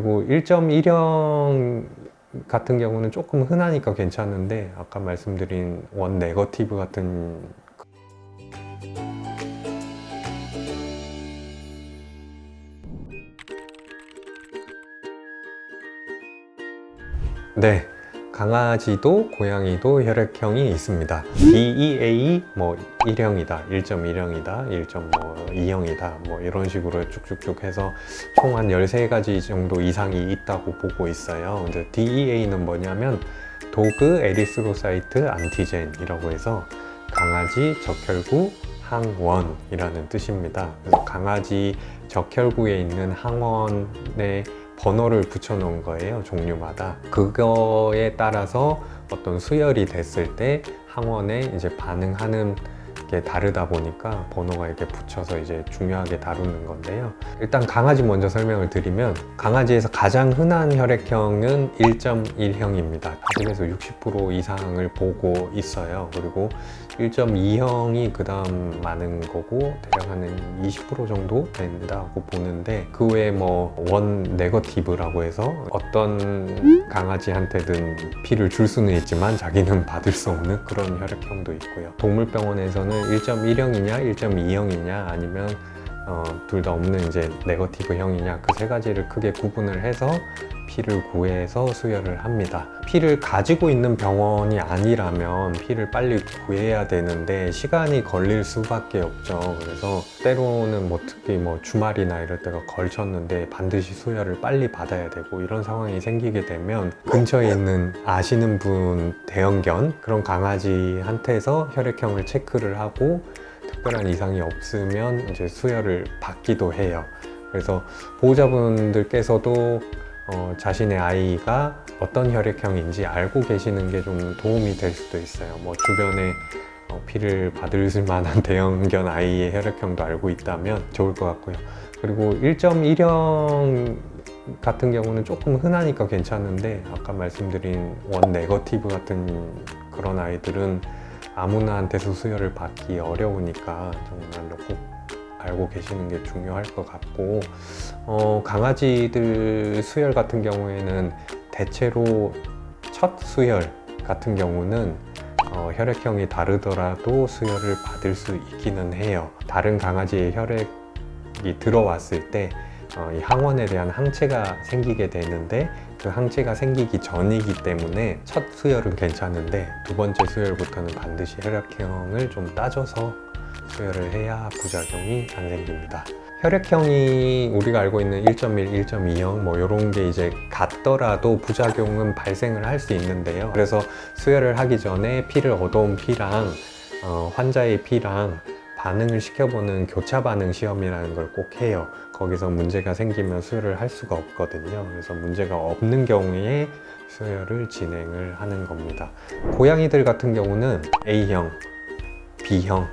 그리고 1.1형 같은 경우는 조금 흔하니까 괜찮은데, 아까 말씀드린 원 네거티브 같은 네, 강아지도 고양이도 혈액형이 있습니다. DEA 뭐 1형이다, 1.1형이다, 1.2형이다 뭐 이런 식으로 쭉쭉쭉 해서 총 한 13가지 정도 이상이 있다고 보고 있어요. 근데 DEA는 뭐냐면 도그 에리스로사이트 안티젠이라고 해서 강아지 적혈구 항원이라는 뜻입니다. 그래서 강아지 적혈구에 있는 항원의 번호를 붙여 놓은 거예요, 종류마다. 그거에 따라서 어떤 수혈이 됐을 때 항원에 이제 반응하는 게 다르다 보니까 번호가 이렇게 붙여서 이제 중요하게 다루는 건데요. 일단 강아지 먼저 설명을 드리면, 강아지에서 가장 흔한 혈액형은 1.1형입니다. 40에서 60% 이상을 보고 있어요. 그리고 1.2형이 그 다음 많은 거고, 대략 한 20% 정도 된다고 보는데, 그 외에 뭐 원 네거티브라고 해서 어떤 강아지한테든 피를 줄 수는 있지만 자기는 받을 수 없는 그런 혈액형도 있고요. 동물병원에서는 1.1형이냐 1.2형이냐 아니면 둘 다 없는 이제 네거티브형이냐, 그 세 가지를 크게 구분을 해서 피를 구해서 수혈을 합니다. 피를 가지고 있는 병원이 아니라면 피를 빨리 구해야 되는데 시간이 걸릴 수밖에 없죠. 그래서 때로는 뭐 특히 뭐 주말이나 이럴 때가 걸쳤는데 반드시 수혈을 빨리 받아야 되고, 이런 상황이 생기게 되면 근처에 있는 아시는 분 대형견, 그런 강아지한테서 혈액형을 체크를 하고 특별한 이상이 없으면 이제 수혈을 받기도 해요. 그래서 보호자분들께서도 자신의 아이가 어떤 혈액형인지 알고 계시는 게 좀 도움이 될 수도 있어요. 뭐 주변에 피를 받을 만한 대형견 아이의 혈액형도 알고 있다면 좋을 것 같고요. 그리고 1.1형 같은 경우는 조금 흔하니까 괜찮은데, 아까 말씀드린 원 네거티브 같은 그런 아이들은 아무나한테서 수혈을 받기 어려우니까 정말로 꼭 알고 계시는 게 중요할 것 같고, 강아지들 수혈 같은 경우에는 대체로 첫 수혈 같은 경우는 혈액형이 다르더라도 수혈을 받을 수 있기는 해요. 다른 강아지의 혈액이 들어왔을 때 이 항원에 대한 항체가 생기게 되는데, 그 항체가 생기기 전이기 때문에 첫 수혈은 괜찮은데 두 번째 수혈부터는 반드시 혈액형을 좀 따져서 수혈을 해야 부작용이 안 생깁니다. 혈액형이 우리가 알고 있는 1.1, 1.2형 뭐 이런 게 이제 같더라도 부작용은 발생을 할 수 있는데요. 그래서 수혈을 하기 전에 피를 얻어온 피랑 환자의 피랑 반응을 시켜보는 교차 반응 시험이라는 걸 꼭 해요. 거기서 문제가 생기면 수혈을 할 수가 없거든요. 그래서 문제가 없는 경우에 수혈을 진행을 하는 겁니다. 고양이들 같은 경우는 A형, B형,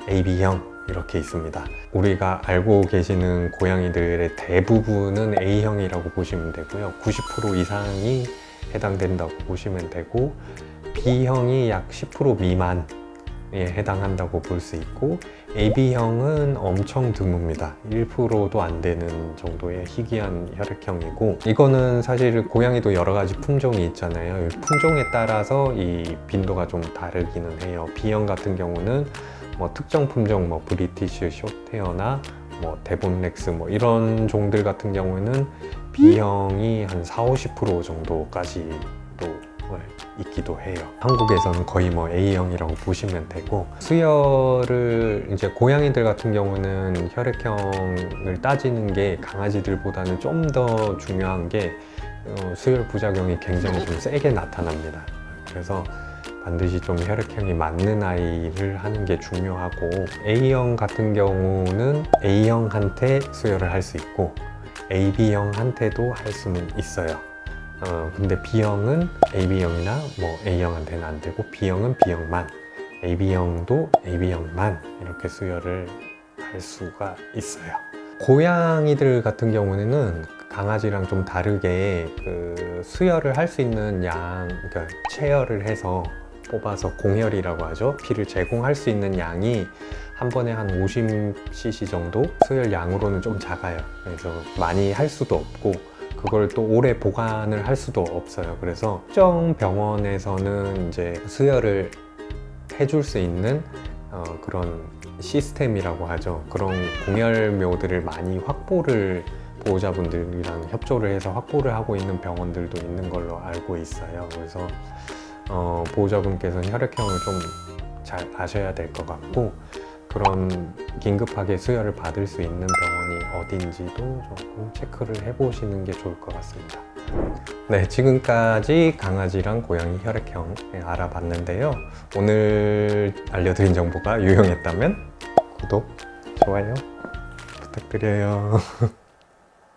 AB형 이렇게 있습니다. 우리가 알고 계시는 고양이들의 대부분은 A형이라고 보시면 되고요. 90% 이상이 해당된다고 보시면 되고, B형이 약 10% 미만에 해당한다고 볼 수 있고, AB형은 엄청 드뭅니다. 1%도 안 되는 정도의 희귀한 혈액형이고, 이거는 사실 고양이도 여러 가지 품종이 있잖아요. 품종에 따라서 이 빈도가 좀 다르기는 해요. B형 같은 경우는 뭐 특정 품종, 뭐 브리티시 숏헤어나 뭐 데본렉스 뭐 이런 종들 같은 경우에는 B형이 한 40~50% 정도까지 또 있기도 해요. 한국에서는 거의 뭐 A형이라고 보시면 되고, 수혈을 이제 고양이들 같은 경우는 혈액형을 따지는 게 강아지들보다는 좀 더 중요한 게 수혈 부작용이 굉장히 좀 세게 나타납니다. 그래서 반드시 좀 혈액형이 맞는 아이를 하는 게 중요하고, A형 같은 경우는 A형한테 수혈을 할 수 있고 AB형한테도 할 수는 있어요. 근데 B형은 AB형이나 뭐 A형한테는 안 되고, B형은 B형만, AB형도 AB형만 이렇게 수혈을 할 수가 있어요. 고양이들 같은 경우는 강아지랑 좀 다르게 그 수혈을 할 수 있는 양, 그러니까 체혈을 해서 뽑아서 공혈이라고 하죠. 피를 제공할 수 있는 양이 한 번에 한 50cc 정도? 수혈 양으로는 좀 작아요. 그래서 많이 할 수도 없고 그걸 또 오래 보관을 할 수도 없어요. 그래서 특정 병원에서는 이제 수혈을 해줄 수 있는 그런 시스템이라고 하죠. 그런 공혈묘들을 많이 확보를 보호자분들이랑 협조를 해서 확보를 하고 있는 병원들도 있는 걸로 알고 있어요. 그래서 보호자분께서는 혈액형을 좀 잘 아셔야 될 것 같고, 그런 긴급하게 수혈을 받을 수 있는 병원이 어딘지도 조금 체크를 해보시는 게 좋을 것 같습니다. 네, 지금까지 강아지랑 고양이 혈액형 알아봤는데요. 오늘 알려드린 정보가 유용했다면 구독, 좋아요 부탁드려요.